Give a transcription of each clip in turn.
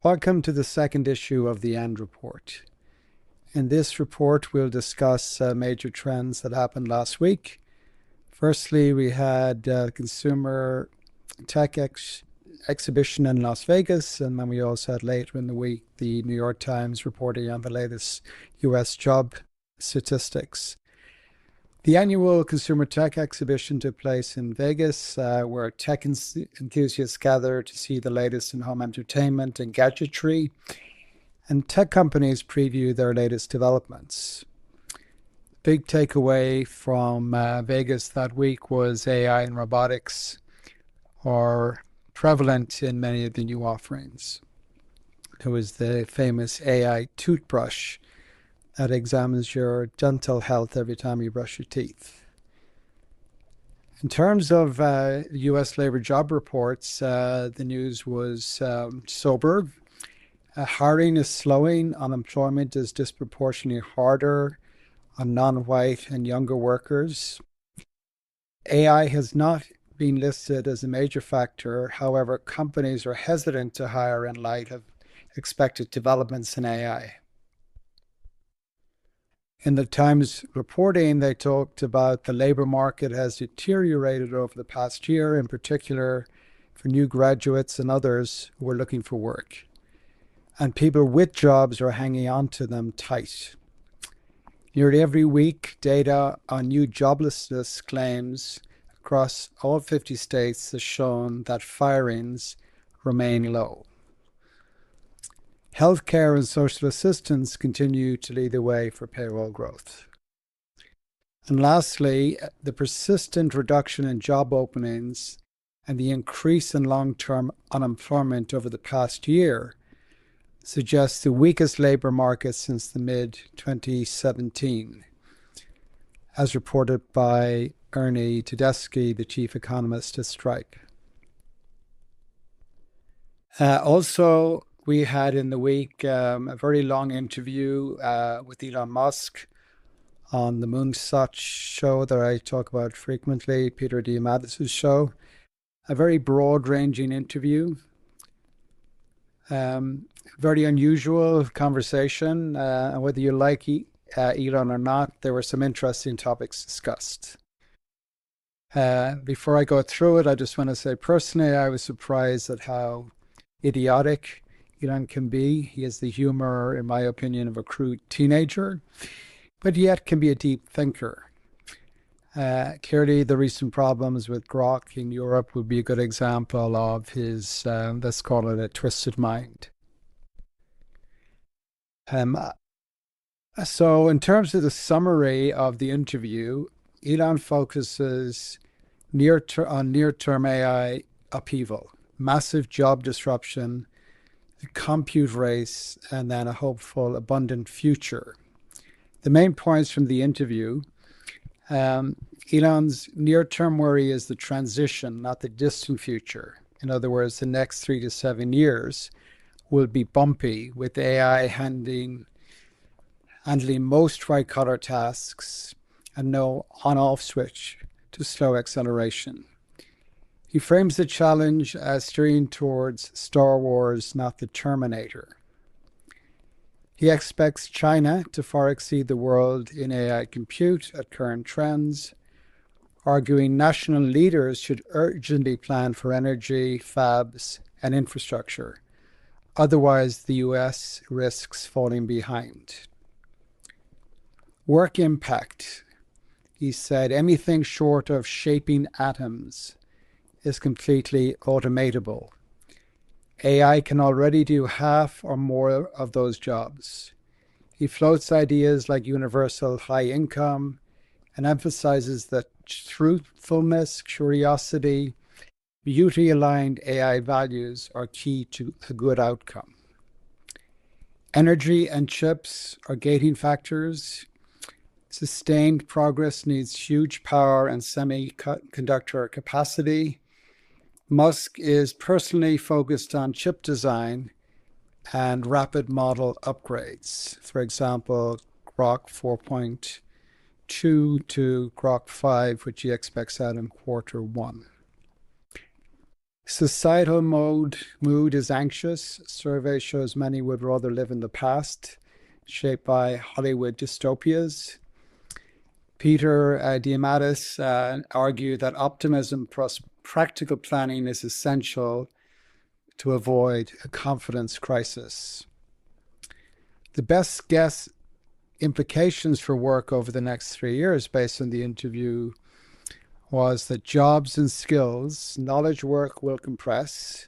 Welcome to the second issue of the AND report. In this report, we'll discuss major trends that happened last week. Firstly, we had Consumer Tech Exhibition in Las Vegas, and then we also had later in the week the New York Times reporting on the latest US job statistics. The annual Consumer Tech Exhibition took place in Vegas, where tech enthusiasts gather to see the latest in home entertainment and gadgetry, and tech companies preview their latest developments. Big takeaway from Vegas that week was AI and robotics are prevalent in many of the new offerings. There was the famous AI toothbrush that examines your dental health every time you brush your teeth. In terms of US labor job reports, the news was sober. Hiring is slowing. Unemployment is disproportionately harder on non-white and younger workers. AI has not been listed as a major factor. However, companies are hesitant to hire in light of expected developments in AI. In the Times reporting, they talked about the labor market has deteriorated over the past year, in particular for new graduates and others who are looking for work. And people with jobs are hanging on to them tight. Nearly every week, data on new joblessness claims across all 50 states has shown that firings remain low. Healthcare and social assistance continue to lead the way for payroll growth. And lastly, the persistent reduction in job openings and the increase in long-term unemployment over the past year suggests the weakest labor market since the mid-2017, as reported by Ernie Tedeschi, the chief economist at Stripe. Also, we had in the week a very long interview with Elon Musk on the Moonshot show that I talk about frequently, Peter Diamandis' show. A very broad-ranging interview. Very unusual conversation. And whether you like Elon or not, there were some interesting topics discussed. Before I go through it, I just want to say personally, I was surprised at how idiotic Elon can be. He has the humor, in my opinion, of a crude teenager, but yet can be a deep thinker. Clearly, the recent problems with Grok in Europe would be a good example of his, let's call it a twisted mind. So in terms of the summary of the interview, Elon focuses on near-term AI upheaval, massive job disruption, the compute race, and then a hopeful, abundant future. The main points from the interview, Elon's near-term worry is the transition, not the distant future. In other words, the next 3 to 7 years will be bumpy, with AI handling most white-collar tasks and no on-off switch to slow acceleration. He frames the challenge as steering towards Star Wars, not the Terminator. He expects China to far exceed the world in AI compute at current trends, arguing national leaders should urgently plan for energy, fabs, and infrastructure. Otherwise, the US risks falling behind. Work impact. He said anything short of shaping atoms is completely automatable. AI can already do half or more of those jobs. He floats ideas like universal high income and emphasizes that truthfulness, curiosity, beauty-aligned AI values are key to a good outcome. Energy and chips are gating factors. Sustained progress needs huge power and semiconductor capacity. Musk is personally focused on chip design and rapid model upgrades. For example, Grok 4.2 to Grok 5, which he expects out in Q1. Societal mood is anxious. Survey shows many would rather live in the past, shaped by Hollywood dystopias. Peter Diamandis argued that optimism plus practical planning is essential to avoid a confidence crisis. The best guess implications for work over the next 3 years, based on the interview, was that jobs and skills, knowledge work will compress.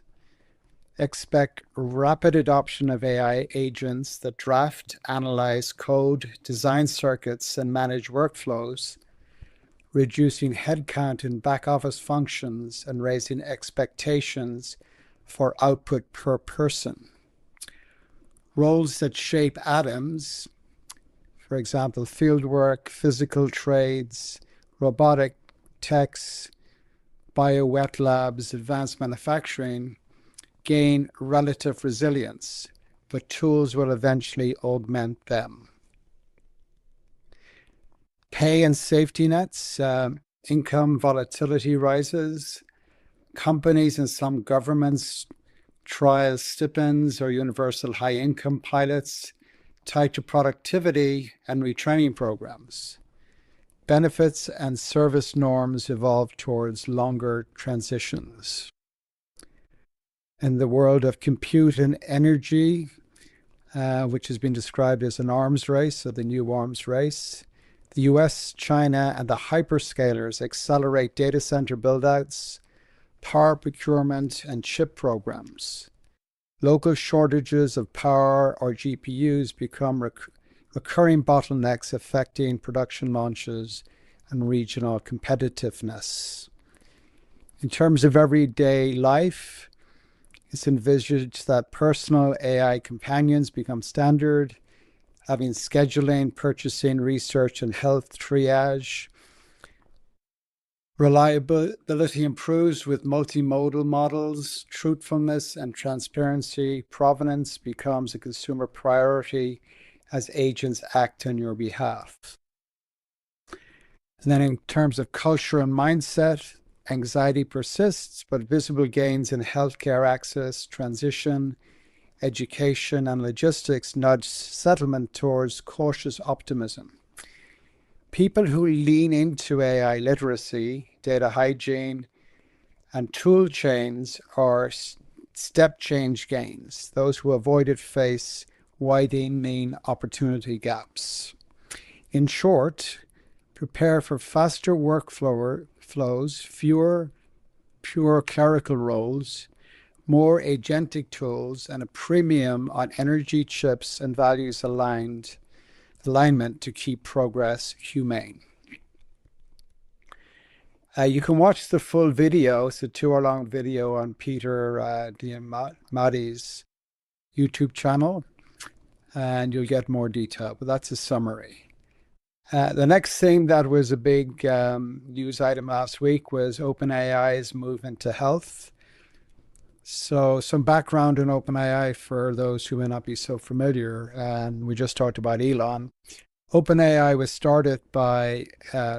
Expect rapid adoption of AI agents that draft, analyze, code, design circuits, and manage workflows, reducing headcount in back office functions and raising expectations for output per person. Roles that shape atoms, for example, fieldwork, physical trades, robotic techs, bio-wet labs, advanced manufacturing, gain relative resilience, but tools will eventually augment them. Pay and safety nets, income volatility rises, companies and some governments trial stipends or universal high income pilots tied to productivity and retraining programs. Benefits and service norms evolve towards longer transitions. In the world of compute and energy, which has been described as an arms race, or the new arms race, the US, China, and the hyperscalers accelerate data center buildouts, power procurement, and chip programs. Local shortages of power or GPUs become recurring bottlenecks affecting production launches and regional competitiveness. In terms of everyday life, it's envisaged that personal AI companions become standard, having scheduling, purchasing, research, and health triage. Reliability improves with multimodal models. Truthfulness and transparency. Provenance becomes a consumer priority as agents act on your behalf. And then in terms of culture and mindset, anxiety persists, but visible gains in healthcare access, transition, education, and logistics nudge settlement towards cautious optimism. People who lean into AI literacy, data hygiene, and tool chains are step change gains. Those who avoid it face widening opportunity gaps. In short, prepare for faster workflows, fewer pure clerical roles, more agentic tools, and a premium on energy chips and values alignment to keep progress humane. You can watch the full video. It's a 2-hour-long video on Peter Diamandis' YouTube channel, and you'll get more detail, but that's a summary. The next thing that was a big news item last week was OpenAI's move into health. So some background on OpenAI for those who may not be so familiar, and we just talked about Elon. OpenAI was started by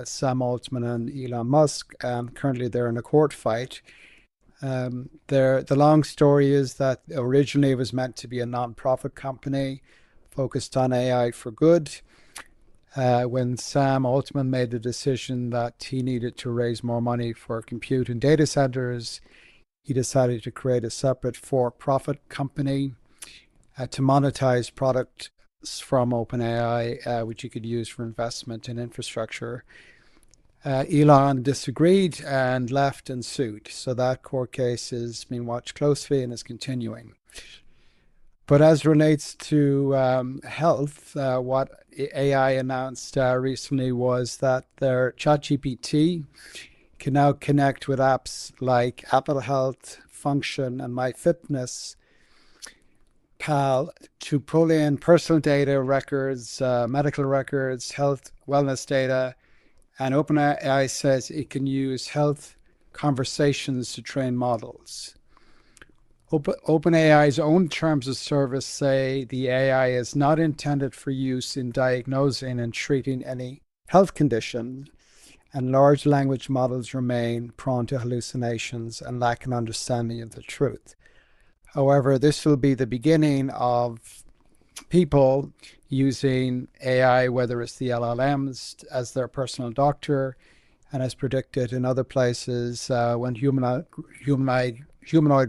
Sam Altman and Elon Musk, and currently they're in a court fight. The long story is that originally it was meant to be a non-profit company focused on AI for good. When Sam Altman made the decision that he needed to raise more money for compute and data centers, he decided to create a separate for-profit company to monetize products from OpenAI, which you could use for investment in infrastructure. Elon disagreed and left and sued. So that court case is being watched closely and is continuing. But as relates to health, what AI announced recently was that their ChatGPT can now connect with apps like Apple Health, Function, and MyFitnessPal to pull in personal data, records, medical records, health, wellness data, and OpenAI says it can use health conversations to train models. OpenAI's own terms of service say the AI is not intended for use in diagnosing and treating any health condition, and large language models remain prone to hallucinations and lack an understanding of the truth. However, this will be the beginning of people using AI, whether it's the LLMs, as their personal doctor, and as predicted in other places, when humanoid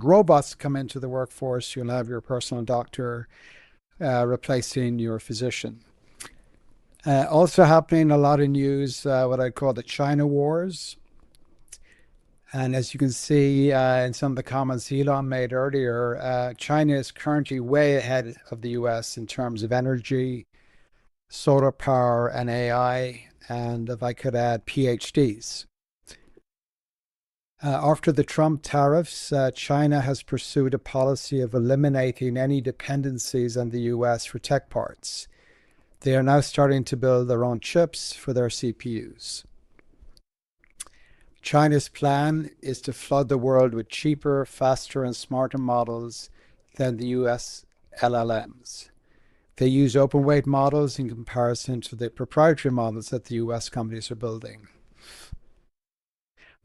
robots come into the workforce, you'll have your personal doctor replacing your physician. Also happening a lot in news, what I call the China wars. And as you can see in some of the comments Elon made earlier, China is currently way ahead of the US in terms of energy, solar power, and AI, and if I could add, PhDs. After the Trump tariffs, China has pursued a policy of eliminating any dependencies on the US for tech parts. They are now starting to build their own chips for their CPUs. China's plan is to flood the world with cheaper, faster, and smarter models than the US LLMs. They use open weight models in comparison to the proprietary models that the US companies are building.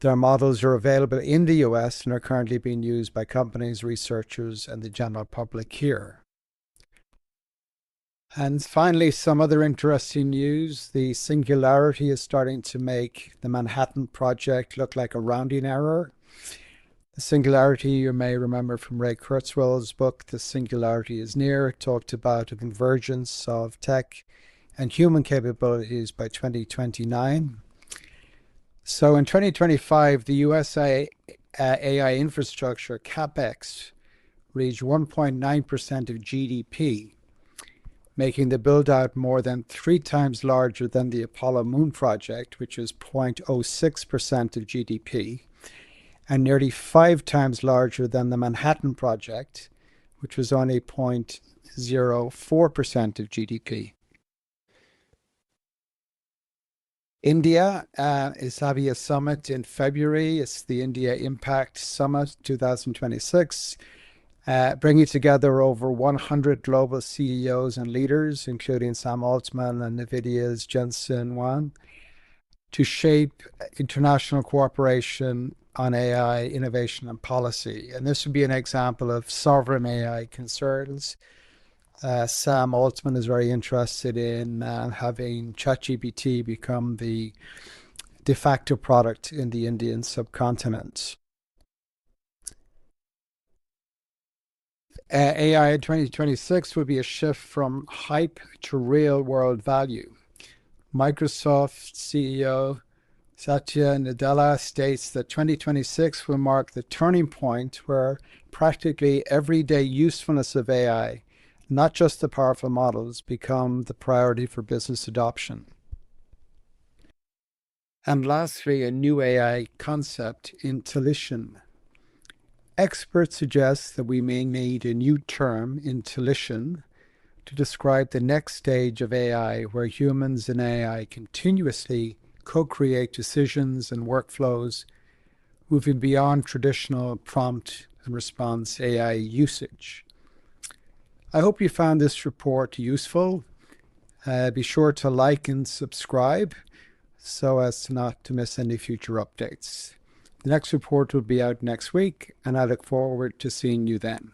Their models are available in the US and are currently being used by companies, researchers, and the general public here. And finally, some other interesting news. The singularity is starting to make the Manhattan Project look like a rounding error. The singularity, you may remember from Ray Kurzweil's book, The Singularity is Near, talked about a convergence of tech and human capabilities by 2029. So in 2025, the USA AI infrastructure, CapEx, reached 1.9% of GDP, making the build-out more than 3 times larger than the Apollo Moon project, which was 0.06% of GDP, and nearly 5 times larger than the Manhattan project, which was only 0.04% of GDP. India is having a summit in February. It's the India Impact Summit 2026. Bringing together over 100 global CEOs and leaders, including Sam Altman and NVIDIA's Jensen Huang, to shape international cooperation on AI innovation and policy. And this would be an example of sovereign AI concerns. Sam Altman is very interested in having ChatGPT become the de facto product in the Indian subcontinent. AI in 2026 will be a shift from hype to real world value. Microsoft CEO Satya Nadella states that 2026 will mark the turning point where practically everyday usefulness of AI, not just the powerful models, become the priority for business adoption. And lastly, a new AI concept, intellition. Experts suggest that we may need a new term, intellition, to describe the next stage of AI where humans and AI continuously co-create decisions and workflows, moving beyond traditional prompt and response AI usage. I hope you found this report useful. Be sure to like and subscribe so as not to miss any future updates. The next report will be out next week, and I look forward to seeing you then.